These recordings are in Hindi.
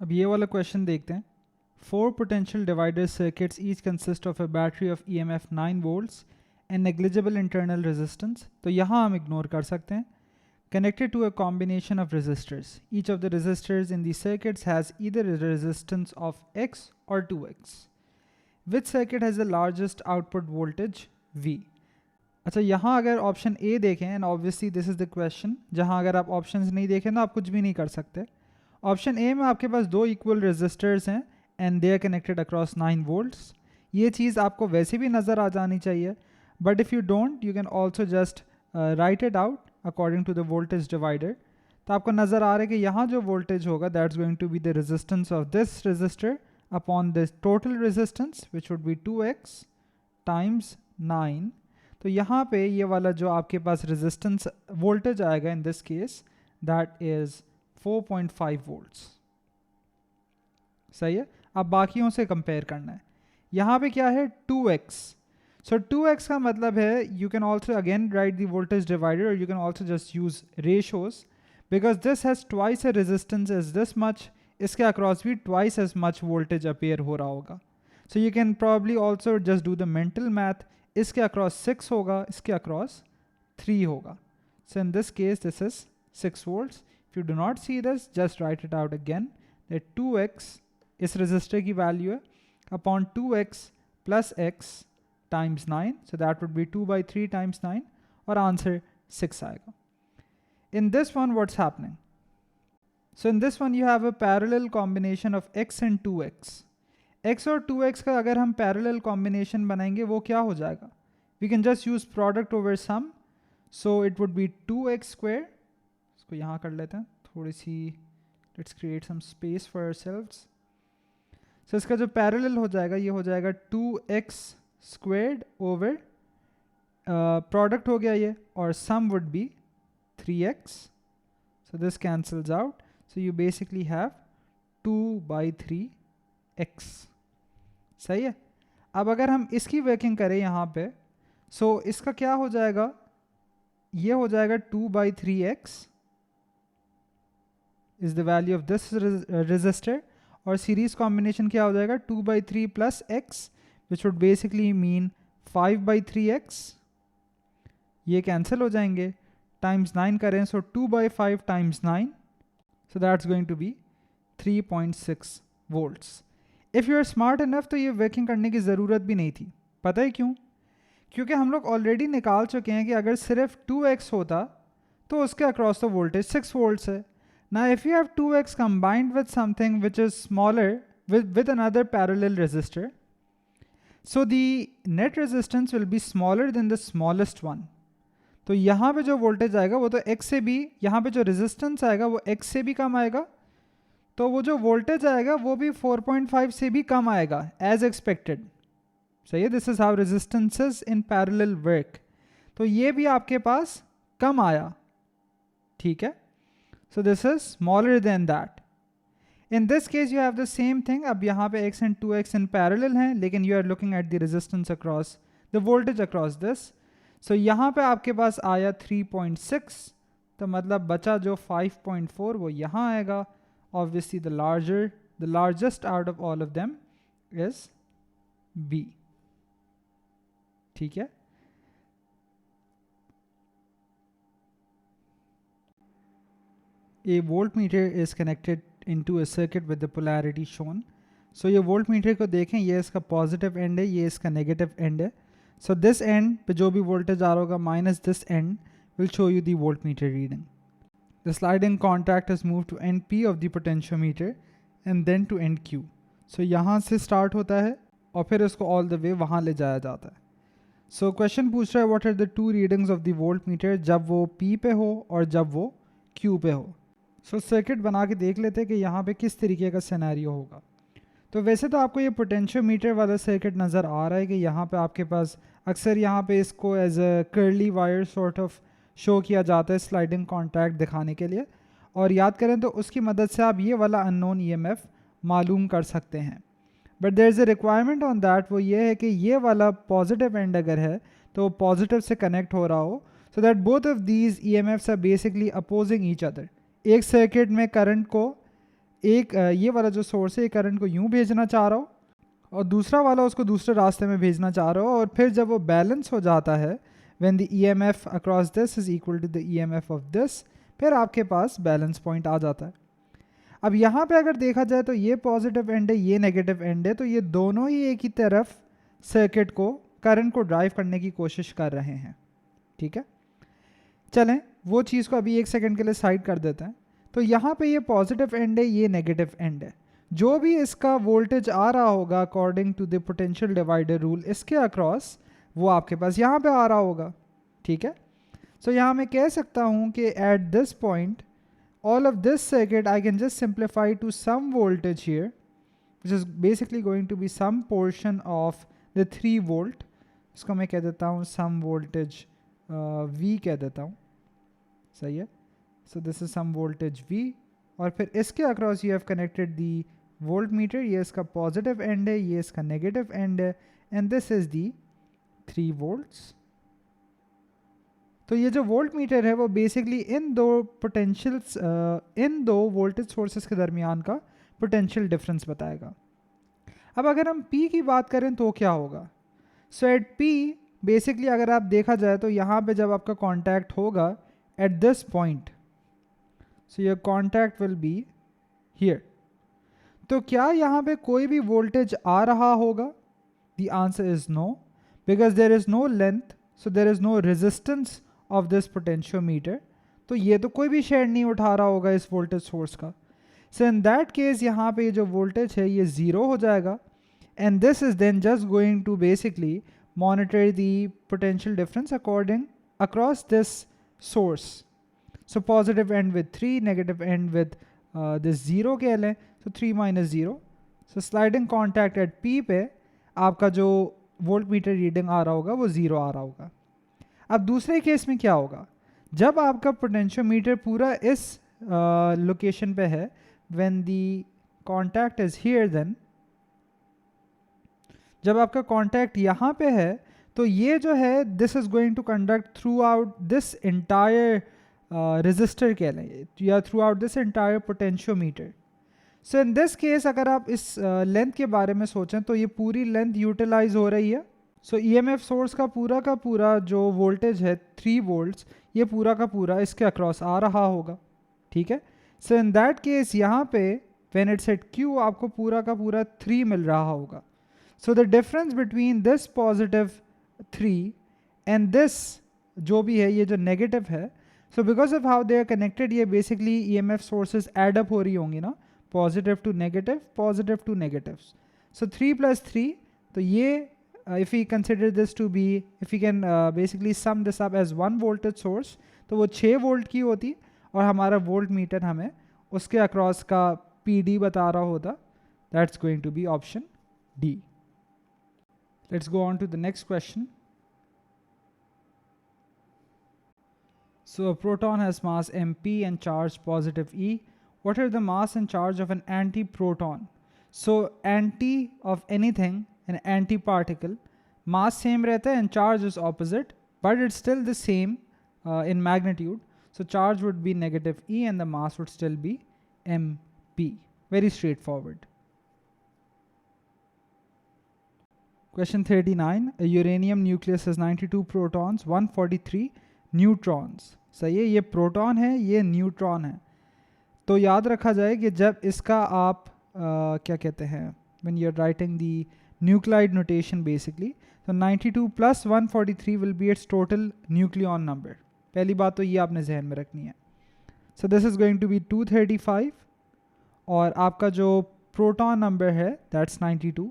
अब ये वाला क्वेश्चन देखते हैं। 4 potential divider circuits each consist of a battery of EMF 9 volts and negligible internal resistance। तो यहाँ हम इग्नोर कर सकते हैं। Connected to a combination of resistors. Each of the resistors in the circuits has either a resistance of X or 2X. Which circuit has the largest output voltage V? अच्छा, यहाँ अगर ऑप्शन ए देखें, and obviously this is the question, जहाँ अगर आप ऑप्शंस नहीं देखें तो आप कुछ भी नहीं कर सकते। ऑप्शन ए में आपके पास 2 इक्वल रेजिस्टर्स हैं and they are connected across 9 volts. ये चीज़ आपको वैसे भी नज़र आ जानी चाहिए, but if you don't you can also just write it out according to the voltage divider. तो आपको नज़र आ रहा है कि यहाँ जो वोल्टेज होगा that's going to be the resistance of this resistor upon this total resistance which would be 2x times 9। तो यहाँ पे ये वाला जो आपके पास रेजिस्टेंस वोल्टेज आएगा इन this case that is 4.5 volts. सही है। अब बाकियों से कंपेयर करना है। यहाँ पे क्या है 2x। सो 2x का मतलब है you can also again write the voltage divider और you can also just use ratios because this has twice a resistance is this much. इसके अक्रॉस भी twice as much voltage appear हो रहा होगा। So you can probably also just do the mental math. इसके अक्रॉस 6 होगा, इसके अक्रॉस 3 होगा। So in this case this is 6 volts. If you do not see this, just write it out again that 2x इस resistor की value है upon 2x plus x times 9, so that would be 2 by 3 times 9 और answer 6 आएगा। In this one what's happening? So in this one you have a parallel combination of x and 2x। x और 2x का अगर हम parallel combination बनाएंगे वो क्या हो जाएगा? We can just use product over sum, so it would be 2x square। इसको यहाँ कर लेते हैं थोड़ी सी, let's create some space for ourselves. So इसका जो पैरेलल हो जाएगा ये हो जाएगा 2x स्क्वेयर्ड ओवर प्रोडक्ट हो गया ये, और sum would be 3x। So this cancels out, so you basically have 2/3x। सही है। अब अगर हम इसकी वर्किंग करें यहाँ पे, सो इसका क्या हो जाएगा, ये हो जाएगा 2/3x is the value of this resistor, और series combination क्या हो जाएगा 2/3 plus x which would basically mean 5/3x। ये cancel हो जाएंगे, times 9 करें, so 2/5 times 9, so that's going to be 3.6 volts। if you are smart enough तो ये working करने की ज़रूरत भी नहीं थी। पता है क्यों? क्योंकि हम लोग ऑलरेडी निकाल चुके हैं कि अगर सिर्फ 2x होता तो उसके अक्रॉस तो वोल्टेज 6 वोल्ट्स है। Now if you have 2x combined with something which is smaller with another parallel resistor, so the net resistance will be smaller than the smallest one। तो यहाँ पे जो वोल्टेज आएगा वो तो x से भी, यहाँ पे जो रेजिस्टेंस आएगा वो x से भी कम आएगा, तो वो जो वोल्टेज आएगा वो भी 4.5 से भी कम आएगा एज एक्सपेक्टेड। सही है। This is how resistances in parallel work. तो ये भी आपके पास कम आया, ठीक है। So this is smaller than that। In this case you have the same thing। अब यहाँ पे x and 2x in parallel हैं, लेकिन you are looking at the resistance across the voltage across this। So यहाँ पे आपके पास आया 3.6, तो मतलब बचा जो 5.4 वो यहाँ आएगा। Obviously the largest out of all of them is B। ठीक है। A voltmeter is connected into a circuit with the polarity shown। So ये voltmeter को देखें, ये इसका positive end है, ये इसका negative end है। So this end पे जो भी voltage आ रहा होगा minus this end will show you the voltmeter reading। The sliding contact is moved to end P of the potentiometer and then to end Q। So यहाँ से start होता है और फिर इसको all the way वहाँ ले जाया जाता है। So question पूछ रहा है what are the two readings of the voltmeter जब वो P पे हो और जब वो Q पे हो। सो सर्किट बना के देख लेते हैं कि यहाँ पे किस तरीके का सिनेरियो होगा। तो वैसे तो आपको ये पोटेंशियोमीटर वाला सर्किट नज़र आ रहा है कि यहाँ पे आपके पास अक्सर यहाँ पे इसको as a curly wire sort of show किया जाता है स्लाइडिंग कॉन्टैक्ट दिखाने के लिए, और याद करें तो उसकी मदद से आप ये वाला अननोन EMF मालूम कर सकते हैं। But there is a requirement on that, वो ये है कि ये वाला पॉजिटिव एंड अगर है तो पॉजिटिव से कनेक्ट हो रहा हो, so that both of these EMFs are basically opposing each other. एक सर्किट में करंट को एक ये वाला जो सोर्स है करंट को यूँ भेजना चाह रहा हो और दूसरा वाला उसको दूसरे रास्ते में भेजना चाह रहा हो, और फिर जब वो बैलेंस हो जाता है when the EMF across this is equal to the EMF of this, फिर आपके पास बैलेंस पॉइंट आ जाता है। अब यहाँ पे अगर देखा जाए तो ये पॉजिटिव एंड है, ये नेगेटिव एंड है, तो ये दोनों ही एक ही तरफ सर्किट को करंट को ड्राइव करने की कोशिश कर रहे हैं। ठीक है, चलें वो चीज़ को अभी एक सेकंड के लिए साइड कर देते हैं। तो यहाँ पे ये पॉजिटिव एंड है, ये नेगेटिव एंड है। जो भी इसका वोल्टेज आ रहा होगा according to the potential divider rule इसके अक्रॉस, वो आपके पास यहाँ पे आ रहा होगा। ठीक है, सो यहाँ मैं कह सकता हूँ कि at this point all of this circuit I can just simplify to some voltage here, which is basically going to be some portion of the 3 volt. इसको मैं कह देता हूँ some voltage V कह देता हूँ, सही है। So this is some voltage V, और फिर इसके across you have connected the voltmeter, ये इसका positive end है, ये इसका negative end है, and this is the 3 volts. तो ये जो वोल्ट मीटर है वो बेसिकली इन दो पोटेंशियल्स इन दो वोल्टेज सोर्सेस के दरमियान का पोटेंशियल डिफरेंस बताएगा। अब अगर हम P की बात करें तो क्या होगा? सो एट P बेसिकली अगर आप देखा जाए तो यहाँ पे जब आपका कॉन्टैक्ट होगा at this point, so your contact will be here, तो क्या यहाँ पे कोई भी वोल्टेज आ रहा होगा? The answer is no, because there is no length, so there is no resistance of this potentiometer, तो ये तो कोई भी शेयर नहीं उठा रहा होगा इस वोल्टेज सोर्स का। सो इन दैट केस यहाँ पे जो वोल्टेज है ये ज़ीरो हो जाएगा, and this is then just going to basically monitor the potential difference according across this source. So positive end with 3, negative end with this zero कह लें, so 3 minus zero. So sliding contact at P पे आपका जो वोल्ट मीटर रीडिंग आ रहा होगा वो ज़ीरो आ रहा होगा। अब दूसरे केस में क्या होगा? जब आपका पोटेंशियोमीटर पूरा इस लोकेशन पे है, when the contact is here, then जब आपका कॉन्टैक्ट यहाँ पे है तो ये जो है this is going to conduct throughout this entire resistor कह लें, या throughout this entire potentiometer. So in this case अगर आप इस लेंथ के बारे में सोचें तो ये पूरी लेंथ यूटिलाइज हो रही है। सो EMF सोर्स का पूरा जो वोल्टेज है 3 वोल्ट्स, ये पूरा का पूरा इसके अक्रॉस आ रहा होगा। ठीक है, सो इन दैट केस यहाँ पे व्हेन इट्स एट Q आपको पूरा का पूरा 3 मिल रहा होगा। So the difference between this positive 3 and this जो भी है ये जो नेगेटिव है, so because of how they are connected ये basically EMF sources add up हो रही होंगी ना, positive to negative, positive to negative. So 3 + 3, तो ये if we consider this to be, if we can basically sum this up as 1 voltage source, तो वो 6 वोल्ट की होती और हमारा वोल्ट मीटर हमें उसके अक्रॉस का PD बता रहा होता। That's going to be option D. Let's go on to the next question. So a proton has mass mp and charge positive E. What are the mass and charge of an anti-proton? So anti of anything, an anti-particle, mass same रहता है and charge is opposite, but it's still the same in magnitude. So charge would be negative E and the mass would still be mp. Very straightforward. Question 39. A uranium nucleus has 92 protons, 143 neutrons. सही है, ये प्रोटॉन है, ये न्यूट्रॉन है। तो याद रखा जाए कि जब इसका आप क्या कहते हैं, when you're writing the nuclide notation basically, so 92 plus 143 will be its total nucleon number. पहली बात तो ये आपने जहन में रखनी है। So this is going to be 235 और आपका जो प्रोटॉन नंबर है that's 92.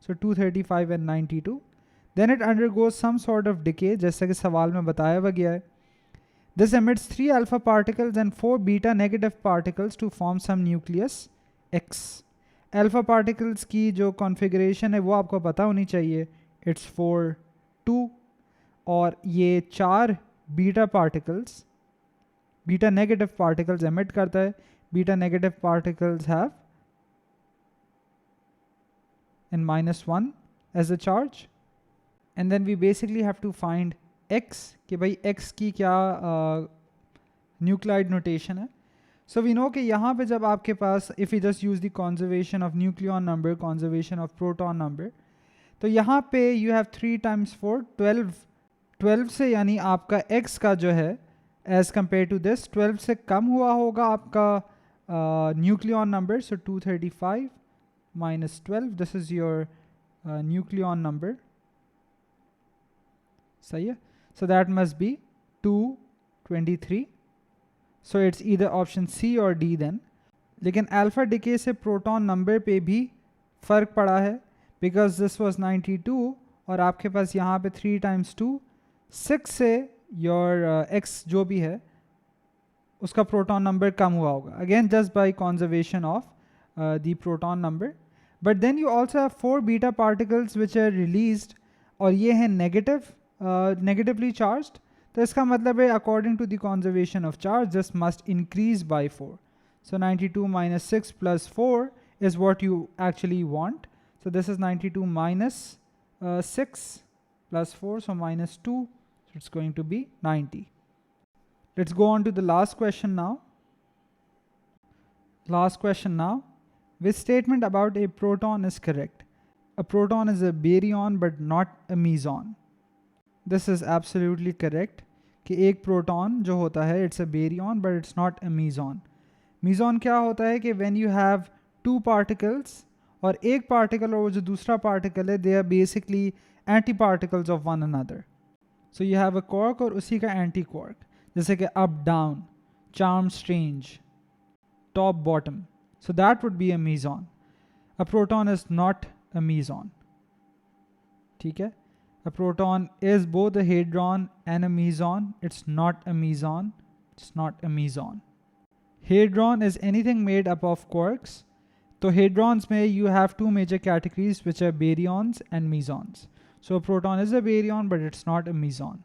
So 235 and 92. Then it undergoes some sort of decay, जैसा कि सवाल में बताया हुआ गया है। This emits 3 alpha particles and 4 beta negative particles to form some nucleus X. Alpha particles की जो configuration है वो आपको पता होनी चाहिए, it's 4 2, और ये 4 beta particles, beta negative particles emit करता है। Beta negative particles have and -1 as a charge, and then we basically have to find x कि भाई x की क्या न्यूक्लाइड नोटेशन है। सो वी नो कि यहाँ पे जब आपके पास if you just use the conservation of nucleon number, conservation of proton number, तो यहाँ पे यू हैव 3 times 4 12। 12 से यानी आपका x का जो है एज़ कम्पेयर टू दिस 12 से कम हुआ होगा आपका nucleon number. So 235 minus 12, this is your nucleon number. सही है, so that must be 223। So it's either option C और डी देन। लेकिन अल्फा डिके से प्रोटॉन नंबर पे भी फ़र्क पड़ा है, बिकॉज दिस वाज 92 और आपके पास यहाँ पे 3 times 2 6 से योर x जो भी है उसका प्रोटॉन नंबर कम हुआ होगा, again just by conservation of the proton number. But then you also have 4 beta particles which are released और ये हैं नेगेटिवली चार्ज्ड। तो इसका मतलब है according to the conservation of charge this must increase by 4। So 92 minus 6 plus 4 is what you actually want. So this is 92 minus 6 plus 4, so minus 2, so it's going to be 90. Let's go on to the last question now. Last question now. Which statement about a proton is correct? A proton is a baryon but not a meson. This is absolutely correct कि एक प्रोटॉन जो होता है it's a baryon but it's not a meson. मीज़ॉन क्या होता है कि व्हेन यू हैव 2 particles और एक पार्टिकल और वो जो दूसरा पार्टिकल है they are basically anti particles of one another. So you have a quark और उसी का एंटी क्वार्क, जैसे कि up down, charm strange, top bottom. So that would be a meson. A proton is not a meson. ठीक है, a proton is both a hadron and a meson. It's not a meson, it's not a meson. Hadron is anything made up of quarks. So hadrons में you have 2 major categories which are baryons and mesons. So a proton is a baryon but it's not a meson.